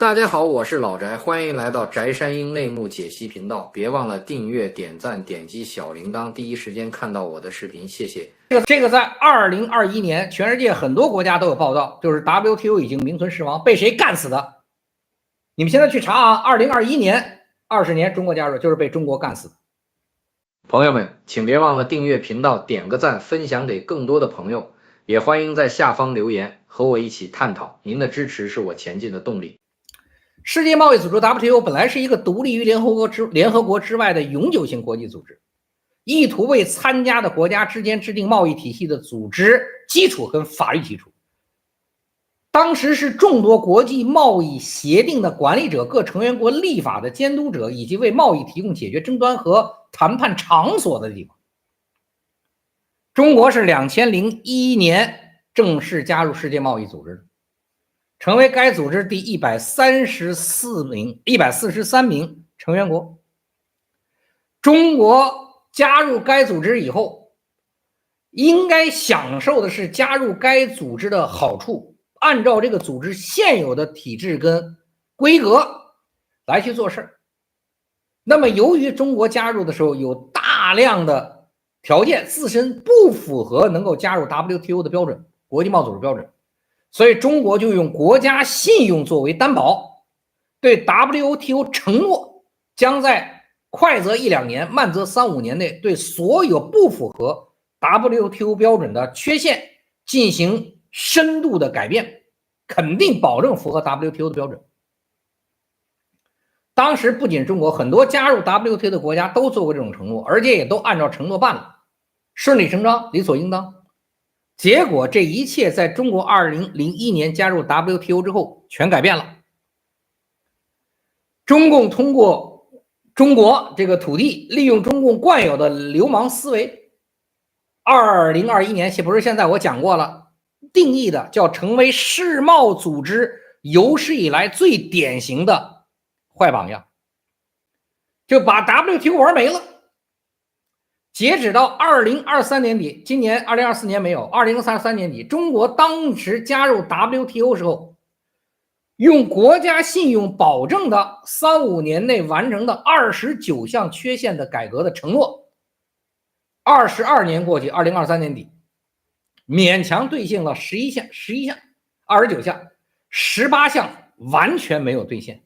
大家好，我是老翟，欢迎来到翟山鹰内幕解析频道。别忘了订阅、点赞、点击小铃铛，第一时间看到我的视频，谢谢。这个在2021年，全世界很多国家都有报道，就是 WTO 已经名存实亡，被谁干死的？你们现在去查啊，2021年20年中国加入，就是被中国干死的。朋友们，请别忘了订阅频道，点个赞，分享给更多的朋友，也欢迎在下方留言和我一起探讨。您的支持是我前进的动力。世界贸易组织 WTO 本来是一个独立于联合国之外的永久性国际组织，意图为参加的国家之间制定贸易体系的组织基础跟法律基础。当时是众多国际贸易协定的管理者、各成员国立法的监督者，以及为贸易提供解决争端和谈判场所的地方。中国是2001年正式加入世界贸易组织的，成为该组织第143名成员国。中国加入该组织以后，应该享受的是加入该组织的好处，按照这个组织现有的体制跟规格来去做事。那么由于中国加入的时候有大量的条件自身不符合能够加入 WTO 的标准，国际贸易组织标准，所以中国就用国家信用作为担保，对 WTO 承诺将在快则1-2年，慢则3-5年内对所有不符合 WTO 标准的缺陷进行深度的改变，肯定保证符合 WTO 的标准。当时不仅中国，很多加入 WTO 的国家都做过这种承诺，而且也都按照承诺办了，顺理成章，理所应当。结果这一切在中国2001年加入 WTO 之后全改变了。中共通过中国这个土地，利用中共惯有的流氓思维，2021年不是现在我讲过了，定义的叫成为世贸组织有史以来最典型的坏榜样，就把 WTO 玩没了。截止到2023年底，今年2024年没有，2023年底，中国当时加入 WTO 时候，用国家信用保证的3-5年内完成的29项缺陷的改革的承诺，22年过去，2023年底，勉强兑现了11项，29项，18项完全没有兑现。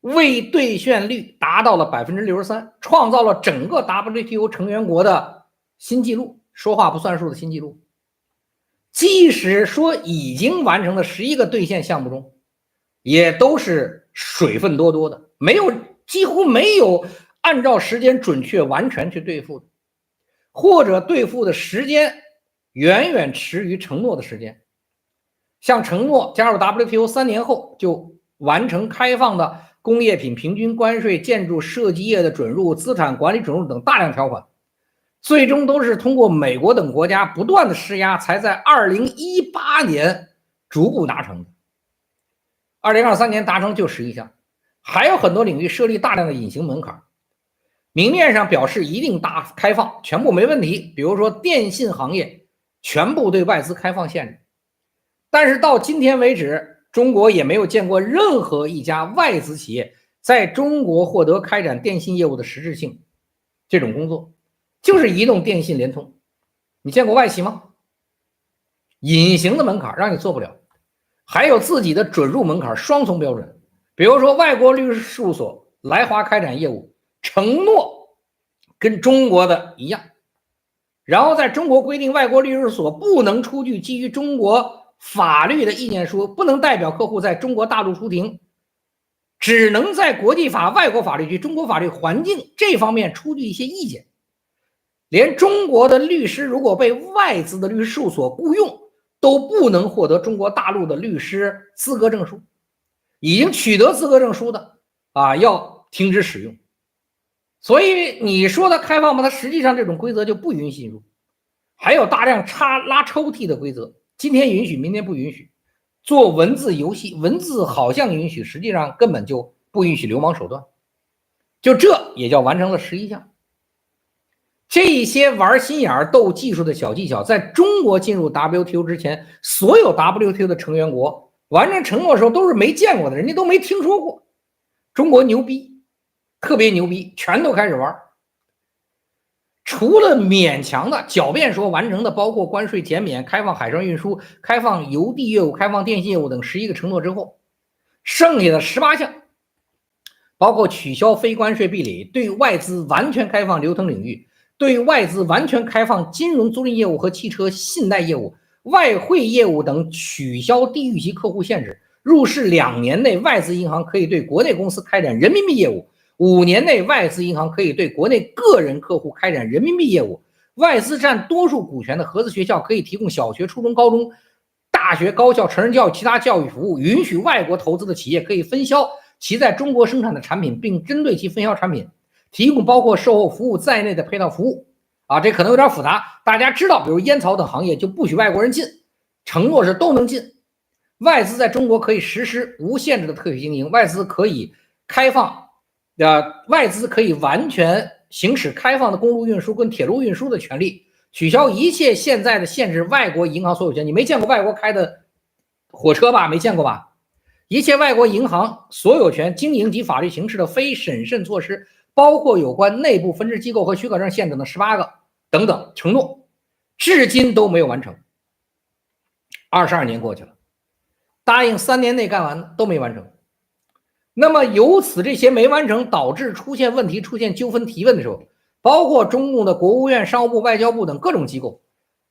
未兑现率达到了 63%， 创造了整个 WTO 成员国的新纪录，说话不算数的新纪录。即使说已经完成的11个兑现项目中，也都是水分多多的，几乎没有按照时间准确完全去兑付的，或者兑付的时间远远迟于承诺的时间。像承诺加入 WTO 3年后就完成开放的工业品平均关税、建筑设计业的准入、资产管理准入等大量条款，最终都是通过美国等国家不断的施压，才在2018年逐步达成的。2023年达成就11项，还有很多领域设立大量的隐形门槛，明面上表示一定大开放，全部没问题，比如说电信行业全部对外资开放限制，但是到今天为止，中国也没有见过任何一家外资企业在中国获得开展电信业务的实质性这种工作，就是移动、电信、联通。你见过外企吗？隐形的门槛让你做不了，还有自己的准入门槛，双重标准。比如说外国律师事务所来华开展业务，承诺跟中国的一样，然后在中国规定外国律师所不能出具基于中国法律的意见书，不能代表客户在中国大陆出庭，只能在国际法、外国法律及中国法律环境这方面出具一些意见。连中国的律师如果被外资的律师事务所雇佣，都不能获得中国大陆的律师资格证书，已经取得资格证书的要停止使用。所以你说它开放吗？它实际上这种规则就不允许入，还有大量拉抽屉的规则，今天允许，明天不允许。做文字游戏，文字好像允许，实际上根本就不允许流氓手段。就这也叫完成了11项。这些玩心眼斗技术的小技巧，在中国进入 WTO 之前，所有 WTO 的成员国完成承诺的时候都是没见过的，人家都没听说过。中国牛逼，特别牛逼，全都开始玩。除了勉强的狡辩说完成的包括关税减免、开放海上运输、开放邮递业务、开放电信业务等11个承诺之后，剩下的18项，包括取消非关税壁垒、对外资完全开放流通领域、对外资完全开放金融租赁业务和汽车信贷业务、外汇业务等取消地域级客户限制。入市2年内，外资银行可以对国内公司开展人民币业务；5年内，外资银行可以对国内个人客户开展人民币业务。外资占多数股权的合资学校可以提供小学、初中、高中、大学、高校、成人教育、其他教育服务。允许外国投资的企业可以分销其在中国生产的产品，并针对其分销产品提供包括售后服务在内的配套服务。这可能有点复杂，大家知道，比如烟草等行业就不许外国人进，承诺是都能进。外资在中国可以实施无限制的特许经营，外资可以开放，外资可以完全行使开放的公路运输跟铁路运输的权利，取消一切现在的限制外国银行所有权。你没见过外国开的火车吧？没见过吧？一切外国银行所有权经营及法律形式的非审慎措施，包括有关内部分支机构和许可证限制的18个等等承诺，至今都没有完成。22年过去了，答应3年内干完的都没完成。那么由此这些没完成，导致出现问题、出现纠纷提问的时候，包括中共的国务院、商务部、外交部等各种机构，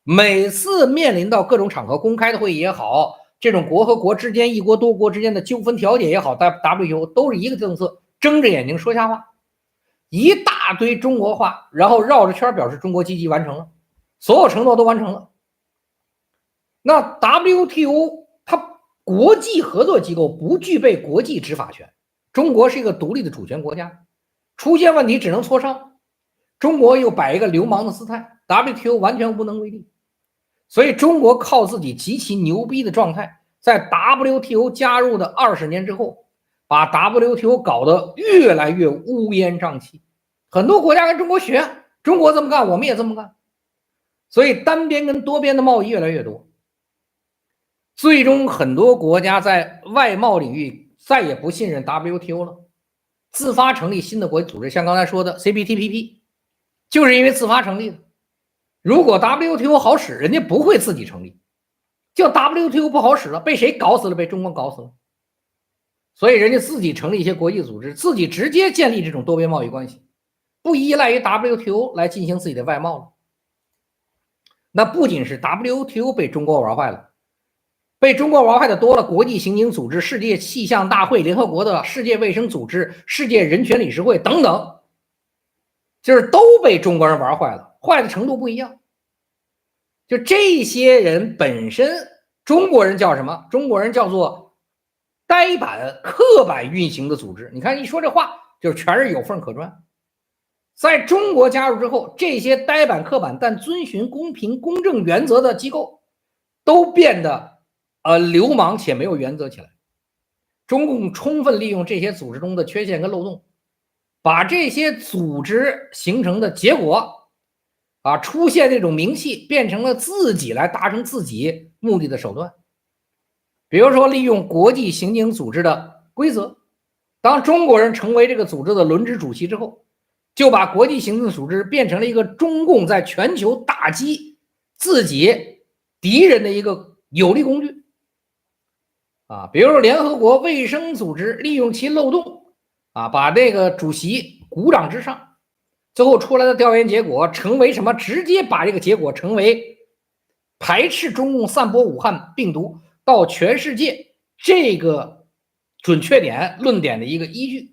每次面临到各种场合，公开的会议也好，这种国和国之间、一国多国之间的纠纷调解也好， WTO 都是一个政策，睁着眼睛说瞎话，一大堆中国话，然后绕着圈表示中国积极完成了，所有承诺都完成了。那 WTO 它国际合作机构不具备国际执法权，中国是一个独立的主权国家，出现问题只能磋商，中国又摆一个流氓的姿态， WTO 完全无能为力。所以中国靠自己极其牛逼的状态，在 WTO 加入的20年之后，把 WTO 搞得越来越乌烟瘴气，很多国家跟中国学，中国这么干我们也这么干，所以单边跟多边的贸易越来越多，最终很多国家在外贸领域再也不信任 WTO 了，自发成立新的国际组织，像刚才说的 CPTPP 就是因为自发成立的。如果 WTO 好使，人家不会自己成立，叫 WTO 不好使了，被谁搞死了？被中国搞死了。所以人家自己成立一些国际组织，自己直接建立这种多边贸易关系，不依赖于 WTO 来进行自己的外贸了。那不仅是 WTO 被中国玩坏了，被中国玩坏的多了，国际刑警组织、世界气象大会、联合国的世界卫生组织、世界人权理事会等等，就是都被中国人玩坏了，坏的程度不一样。就这些人本身，中国人叫什么？中国人叫做呆板、刻板运行的组织。你看一说这话，就全是有缝可钻。在中国加入之后，这些呆板、刻板但遵循公平公正原则的机构，都变得流氓且没有原则起来。中共充分利用这些组织中的缺陷跟漏洞，把这些组织形成的结果出现这种名气，变成了自己来达成自己目的的手段。比如说利用国际刑警组织的规则，当中国人成为这个组织的轮值主席之后，就把国际刑警组织变成了一个中共在全球打击自己敌人的一个有力工具比如说联合国卫生组织利用其漏洞把这个主席鼓掌之上，最后出来的调研结果成为什么？直接把这个结果成为排斥中共散播武汉病毒到全世界这个准确点论点的一个依据，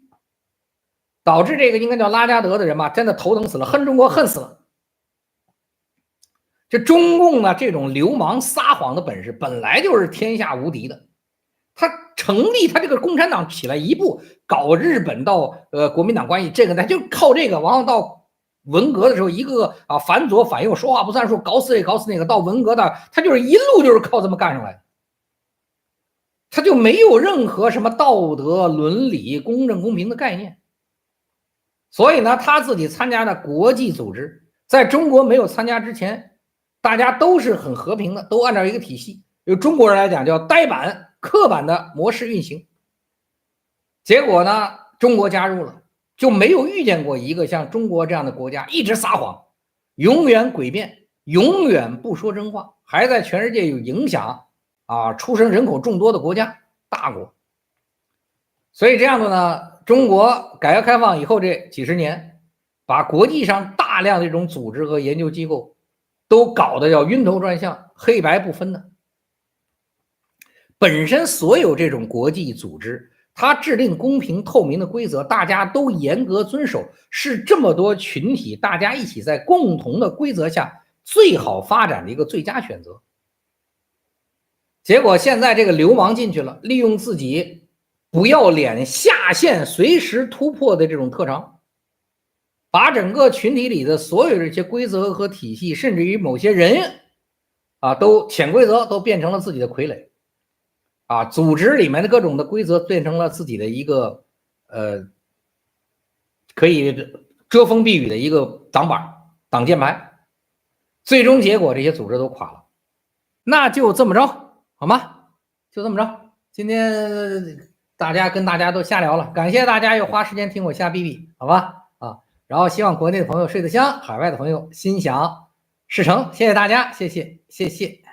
导致这个应该叫拉加德的人吧，真的头疼死了，恨中国恨死了。这中共呢，这种流氓撒谎的本事本来就是天下无敌的，他成立他这个共产党起来一步搞日本到国民党关系，这个呢就靠这个，然后到文革的时候一个反左反右，说话不算数，搞死这搞死那个，到文革的他就是一路就是靠这么干上来的，他就没有任何什么道德伦理公正公平的概念。所以呢，他自己参加的国际组织在中国没有参加之前，大家都是很和平的，都按照一个体系。由中国人来讲叫呆板、刻板的模式运行。结果呢，中国加入了，就没有遇见过一个像中国这样的国家一直撒谎，永远诡辩，永远不说真话，还在全世界有影响出生人口众多的国家，大国。所以这样的呢，中国改革开放以后这几十年，把国际上大量的这种组织和研究机构都搞得要晕头转向，黑白不分的。本身所有这种国际组织，它制定公平透明的规则，大家都严格遵守，是这么多群体大家一起在共同的规则下最好发展的一个最佳选择。结果现在这个流氓进去了，利用自己不要脸下线随时突破的这种特长，把整个群体里的所有这些规则和体系，甚至于某些人都潜规则都变成了自己的傀儡组织里面的各种的规则变成了自己的一个可以遮风避雨的一个挡板挡箭牌，最终结果这些组织都垮了。那就这么着好吗？就这么着，今天大家都瞎聊了，感谢大家又花时间听我瞎逼逼，好吧然后希望国内的朋友睡得香，海外的朋友心想事成，谢谢大家，谢谢。